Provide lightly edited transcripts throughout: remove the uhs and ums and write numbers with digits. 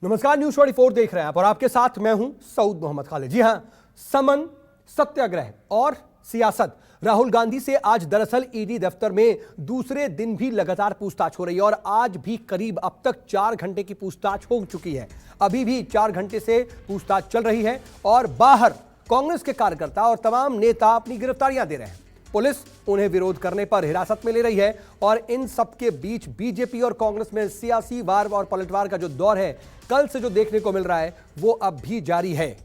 नमस्कार, न्यूज़ 24 देख रहे हैं आप और आपके साथ मैं हूं सऊद मोहम्मद खालिद। जी हां, समन, सत्याग्रह और सियासत। राहुल गांधी से आज दरअसल ईडी दफ्तर में दूसरे दिन भी लगातार पूछताछ हो रही है और आज भी करीब अब तक 4 घंटे की पूछताछ हो चुकी है। अभी भी 4 घंटे से पूछताछ चल रही है और बाहर कांग्रेस के कार्यकर्ता और तमाम नेता अपनी गिरफ्तारियां दे रहे हैं। पुलिस उन्हें विरोध करने पर हिरासत में ले रही है और इन सबके बीच बीजेपी और कांग्रेस में सियासी वार और पलटवार का जो दौर है, कल से जो देखने को मिल रहा है वो अब भी जारी है।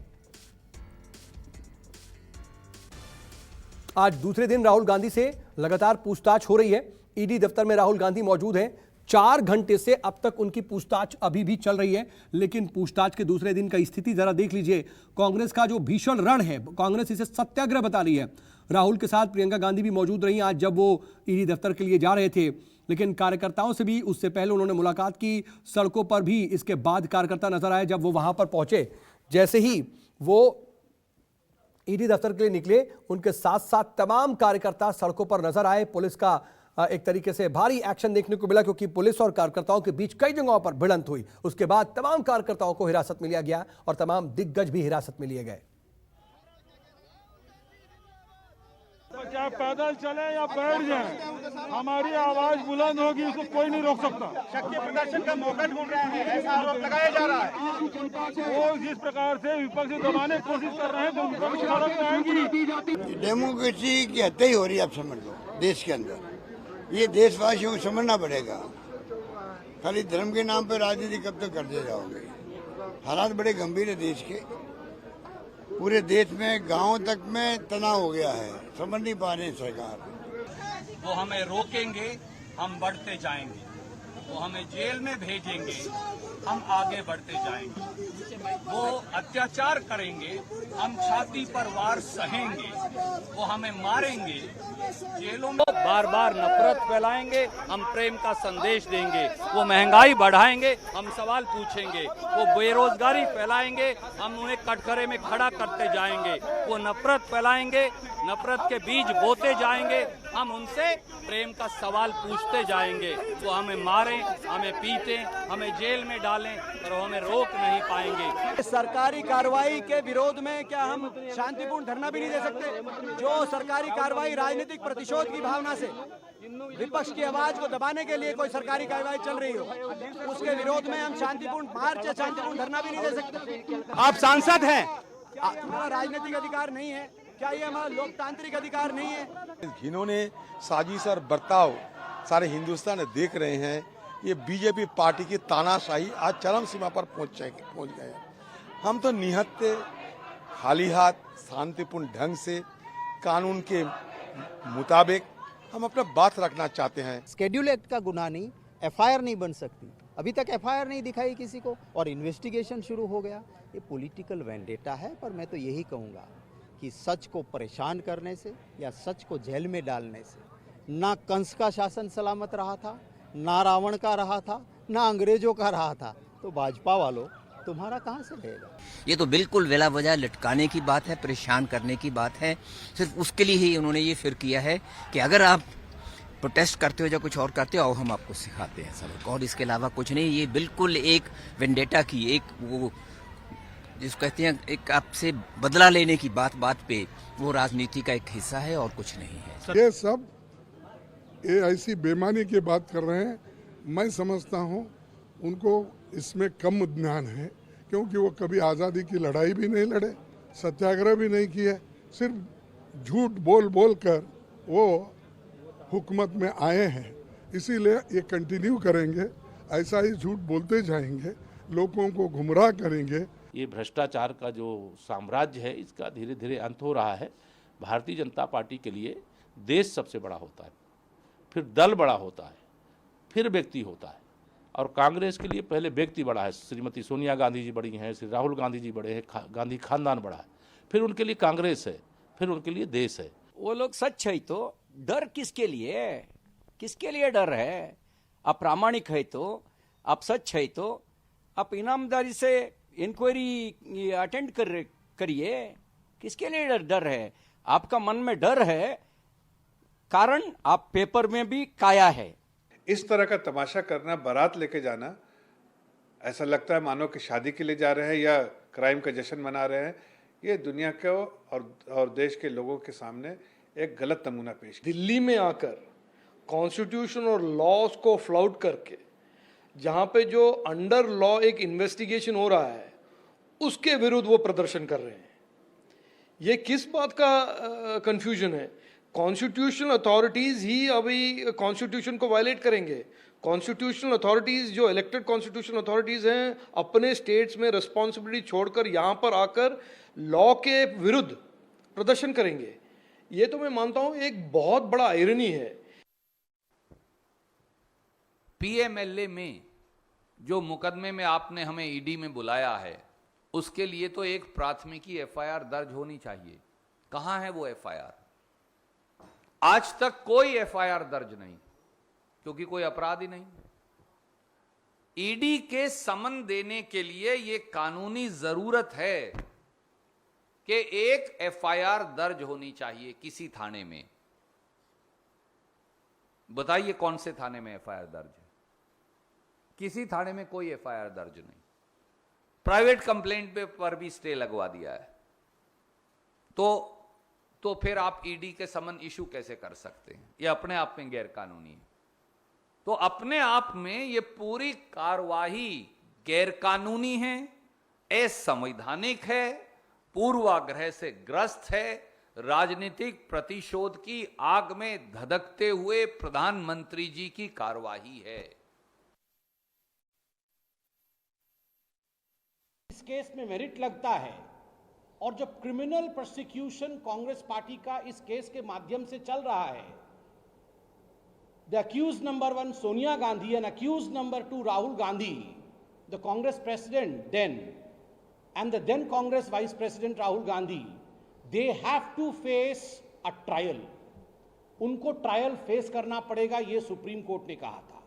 आज दूसरे दिन राहुल गांधी से लगातार पूछताछ हो रही है। ईडी दफ्तर में राहुल गांधी मौजूद हैं। 4 घंटे से अब तक उनकी पूछताछ अभी भी चल रही है, लेकिन पूछताछ के दूसरे दिन का स्थिति जरा देख लीजिए। कांग्रेस का जो भीषण रण है, कांग्रेस इसे सत्याग्रह बता रही है। राहुल के साथ प्रियंका गांधी भी मौजूद रही आज जब वो ईडी दफ्तर के लिए जा रहे थे, लेकिन कार्यकर्ताओं से भी उससे पहले उन्होंने मुलाकात की। सड़कों पर भी इसके बाद कार्यकर्ता नजर आए जब वो वहां पर पहुंचे। जैसे ही वो ईडी दफ्तर के लिए निकले, उनके साथ साथ तमाम कार्यकर्ता सड़कों पर नजर आए। पुलिस का एक तरीके से भारी एक्शन देखने को मिला, क्योंकि पुलिस और कार्यकर्ताओं के बीच कई जगहों पर भिड़ंत हुई। उसके बाद तमाम कार्यकर्ताओं को हिरासत में लिया गया और तमाम दिग्गज भी हिरासत में लिए गए। चाहे पैदल चले या बैठ जाए, हमारी आवाज बुलंद होगी, उसको कोई नहीं रोक सकता। शक्ति प्रदर्शन का मौका ढूंढ रहे हैं, ऐसा आरोप लगाया जा रहा है। वो जिस प्रकार से विपक्ष दबाने की कोशिश कर रहे हैं तो उनको भी सड़क पे आएंगी। डेमोक्रेसी की हत्या ही हो रही है, आप समझ लो। देश के अंदर ये देशवासियों को समझना पड़ेगा। खाली धर्म के नाम पर राजनीति कब तक करते जाओगे? हालात बड़े गंभीर है देश के। पूरे देश में गांव तक में तनाव हो गया है, समझ नहीं पा रहे सरकार। वो हमें रोकेंगे, हम बढ़ते जाएंगे। वो हमें जेल में भेजेंगे, हम आगे बढ़ते जाएंगे। वो अत्याचार करेंगे, हम छाती पर वार सहेंगे। वो हमें मारेंगे, जेलों में बार बार नफरत फैलाएंगे, हम प्रेम का संदेश देंगे। वो महंगाई बढ़ाएंगे, हम सवाल पूछेंगे। वो बेरोजगारी फैलाएंगे, हम उन्हें कटघरे में खड़ा करते जाएंगे। वो नफरत फैलाएंगे, नफरत के बीज बोते जाएंगे, हम उनसे प्रेम का सवाल पूछते जाएंगे। वो हमें मारें, हमें पीटें, हमें जेल में डालें, पर वो हमें रोक नहीं पाएंगे। सरकारी कार्रवाई के विरोध में क्या हम शांतिपूर्ण धरना भी नहीं दे सकते? जो सरकारी कार्रवाई राजनीतिक प्रतिशोध की भावना से विपक्ष की आवाज को दबाने के लिए कोई सरकारी कार्रवाई चल रही हो, उसके विरोध में हम शांतिपूर्ण मार्च या शांतिपूर्ण धरना भी नहीं दे सकते। आप सांसद हैं, हमारा राजनीतिक अधिकार नहीं है क्या? ये हमारा लोकतांत्रिक अधिकार नहीं है? जिन्होंने साजिश और बर्ताव सारे हिंदुस्तान देख रहे हैं, ये बीजेपी पार्टी की तानाशाही आज चरम सीमा पर पहुंच गए। हम तो निहत्ते खाली हाथ शांतिपूर्ण ढंग से कानून के मुताबिक हम अपना बात रखना चाहते हैं। शेड्यूल एक्ट का गुनाह नहीं, एफआईआर नहीं बन सकती। अभी तक एफआईआर नहीं दिखाई किसी को और इन्वेस्टिगेशन शुरू हो गया। ये पॉलिटिकल वेंडेटा है। पर मैं तो यही कहूँगा कि सच को परेशान करने से या सच को जेल में डालने से ना कंस का शासन सलामत रहा था, ना रावण का रहा था, ना अंग्रेजों का रहा था। तो भाजपा वालों, तुम्हारा कहाँ से रहेगा? ये तो बिल्कुल वेला वजह लटकाने की बात है, परेशान करने की बात है। सिर्फ उसके लिए ही उन्होंने ये फिर किया है कि अगर आप प्रोटेस्ट करते हो या कुछ और करते हो, हम आपको सिखाते हैं सबक, और इसके अलावा कुछ नहीं। ये बिल्कुल एक वेंडेटा की, एक वो जिसको कहते हैं एक आपसे बदला लेने की बात पे, वो राजनीति का एक हिस्सा है और कुछ नहीं है। ये सब ऐसी बेईमानी की बात कर रहे हैं। मैं समझता हूँ उनको इसमें कम ज्ञान है, क्योंकि वो कभी आज़ादी की लड़ाई भी नहीं लड़े, सत्याग्रह भी नहीं किया। सिर्फ झूठ बोल कर वो हुकूमत में आए हैं। इसीलिए ये कंटिन्यू करेंगे, ऐसा ही झूठ बोलते जाएंगे, लोगों को गुमराह करेंगे। ये भ्रष्टाचार का जो साम्राज्य है, इसका धीरे धीरे अंत हो रहा है। भारतीय जनता पार्टी के लिए देश सबसे बड़ा होता है, फिर दल बड़ा होता है, फिर व्यक्ति होता है, और कांग्रेस के लिए पहले व्यक्ति बड़ा है। श्रीमती सोनिया गांधी जी बड़ी हैं, श्री राहुल गांधी जी बड़े हैं, गांधी खानदान बड़ा है, फिर उनके लिए कांग्रेस है, फिर उनके लिए देश है। वो लोग सच है तो डर किसके लिए? किसके लिए डर है? आप प्रामाणिक है तो, आप सच है तो आप ईमानदारी से इंक्वायरी अटेंड करिए। किसके लिए डर है? आपका मन में डर है, कारण आप पेपर में भी काया है। इस तरह का तमाशा करना, बारात लेके जाना, ऐसा लगता है मानो कि शादी के लिए जा रहे हैं या क्राइम का जश्न मना रहे हैं। ये दुनिया को और देश के लोगों के सामने एक गलत नमूना पेश किया। दिल्ली में आकर कॉन्स्टिट्यूशन और लॉज को फ्लाउट करके जहां पे जो अंडर लॉ एक इन्वेस्टिगेशन हो रहा है उसके विरुद्ध वो प्रदर्शन कर रहे हैं। ये किस बात का कंफ्यूजन है? कॉन्स्टिट्यूशनल अथॉरिटीज ही अभी कॉन्स्टिट्यूशन को वायलेट करेंगे। कॉन्स्टिट्यूशनल अथॉरिटीज जो इलेक्टेड कॉन्स्टिट्यूशनल अथॉरिटीज हैं अपने स्टेट्स में रिस्पॉन्सिबिलिटी छोड़कर यहाँ पर आकर लॉ के विरुद्ध प्रदर्शन करेंगे। ये तो मैं मानता हूँ एक बहुत बड़ा आयरनी है। पीएमएलए में जो मुकदमे में आपने हमें ईडी में बुलाया है उसके लिए तो एक प्राथमिकी एफआईआर दर्ज होनी चाहिए। कहां है वो एफआईआर? आज तक कोई एफआईआर दर्ज नहीं, क्योंकि कोई अपराध ही नहीं। ईडी के समन देने के लिए यह कानूनी जरूरत है कि एक एफआईआर दर्ज होनी चाहिए किसी थाने में। बताइए कौन से थाने में एफआईआर दर्ज है? किसी थाने में कोई एफआईआर दर्ज नहीं। प्राइवेट कंप्लेंट पर भी स्टे लगवा दिया है। तो फिर आप ईडी के समन इशू कैसे कर सकते हैं? ये अपने आप में गैरकानूनी है। तो अपने आप में ये पूरी कार्यवाही गैरकानूनी है, असंवैधानिक है, पूर्वाग्रह से ग्रस्त है, राजनीतिक प्रतिशोध की आग में धधकते हुए प्रधानमंत्री जी की कार्यवाही है। इस केस में मेरिट लगता है और जब क्रिमिनल प्रोसिक्यूशन कांग्रेस पार्टी का इस केस के माध्यम से चल रहा है, the accused number 1 Sonia Gandhi and accused number 2 Rahul Gandhi, the Congress president then and the then Congress Vice President Rahul Gandhi, they have to face a trial. उनको ट्रायल फेस करना पड़ेगा, ये सुप्रीम कोर्ट ने कहा था।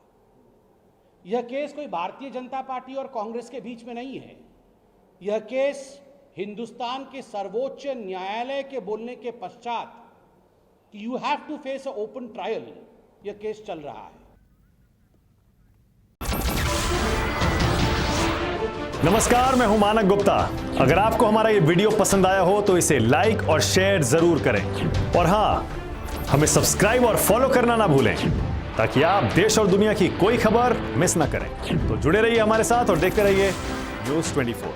यह केस कोई भारतीय जनता पार्टी और कांग्रेस के बीच में नहीं है। यह केस हिंदुस्तान के सर्वोच्च न्यायालय के बोलने के पश्चात कि you have to face a open trial, यह केस चल रहा है। नमस्कार, मैं हूं मानक गुप्ता। अगर आपको हमारा ये वीडियो पसंद आया हो तो इसे लाइक और शेयर जरूर करें, और हां, हमें सब्सक्राइब और फॉलो करना ना भूलें ताकि आप देश और दुनिया की कोई खबर मिस ना करें। तो जुड़े रहिए हमारे साथ और देखते रहिए News 24।